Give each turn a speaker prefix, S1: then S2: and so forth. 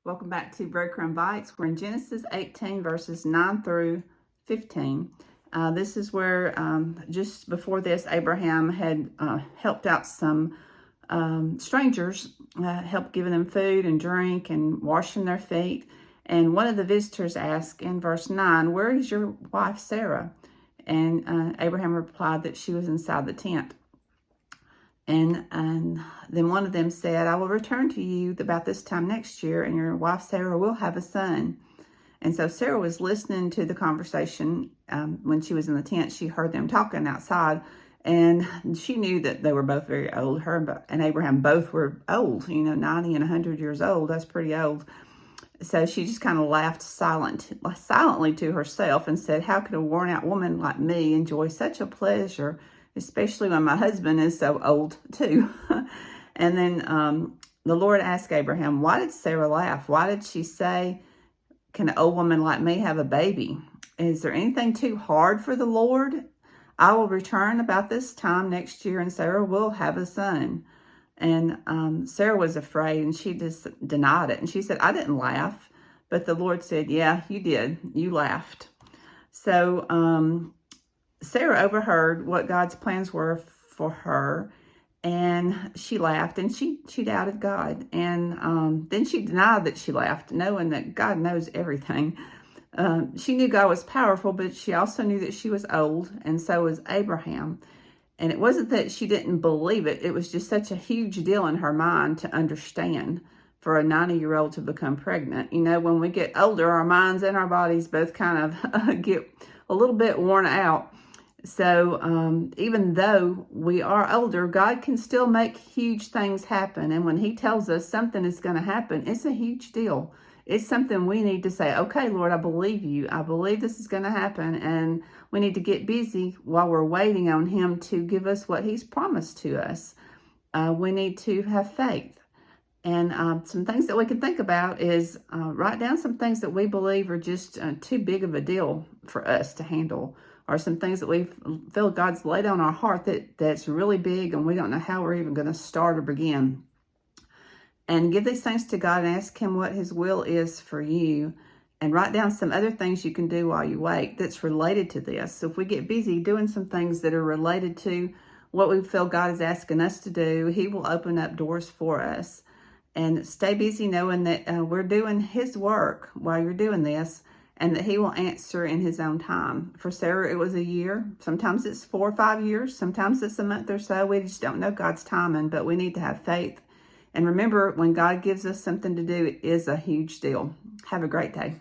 S1: Welcome back to Breadcrumb Bites. We're in Genesis 18, verses 9 through 15. This is where, just before this, Abraham had helped out some strangers, helped giving them food and drink and washing their feet. And one of the visitors asked in verse 9, "Where is your wife Sarah?" And Abraham replied that she was inside the tent. And then one of them said, "I will return to you about this time next year, and your wife Sarah will have a son." And so Sarah was listening to the conversation when she was in the tent. She heard them talking outside, and she knew that they were both very old. Her and Abraham both were old, 90 and 100 years old. That's pretty old. So she just kind of laughed silently to herself and said, "How could a worn-out woman like me enjoy such a pleasure, especially when my husband is so old too?" And then the Lord asked Abraham, "Why did Sarah laugh? Why did she say, 'Can an old woman like me have a baby?' Is there anything too hard for the Lord? I will return about this time next year, and Sarah will have a son." And Sarah was afraid, and she just denied it. And she said, "I didn't laugh." But the Lord said, "Yeah, you did. You laughed." So Sarah overheard what God's plans were for her, and she laughed, and she doubted God. And then she denied that she laughed, knowing that God knows everything. She knew God was powerful, but she also knew that she was old, and so was Abraham. And it wasn't that she didn't believe it. It was just such a huge deal in her mind to understand for a 90-year-old to become pregnant. When we get older, our minds and our bodies both kind of get a little bit worn out. So even though we are older, God can still make huge things happen. And when he tells us something is going to happen, it's a huge deal. It's something we need to say, "Okay, Lord, I believe you. I believe this is going to happen." And we need to get busy while we're waiting on him to give us what he's promised to us. We need to have faith. And some things that we can think about is write down some things that we believe are just too big of a deal for us to handle, or some things that we feel God's laid on our heart that's really big and we don't know how we're even going to start or begin. And give these things to God and ask him what his will is for you. And write down some other things you can do while you wait that's related to this. So if we get busy doing some things that are related to what we feel God is asking us to do, he will open up doors for us. And stay busy knowing that we're doing his work while you're doing this, and that he will answer in his own time. For Sarah, it was a year. Sometimes it's 4 or 5 years. Sometimes it's a month or so. We just don't know God's timing, but we need to have faith. And remember, when God gives us something to do, it is a huge deal. Have a great day.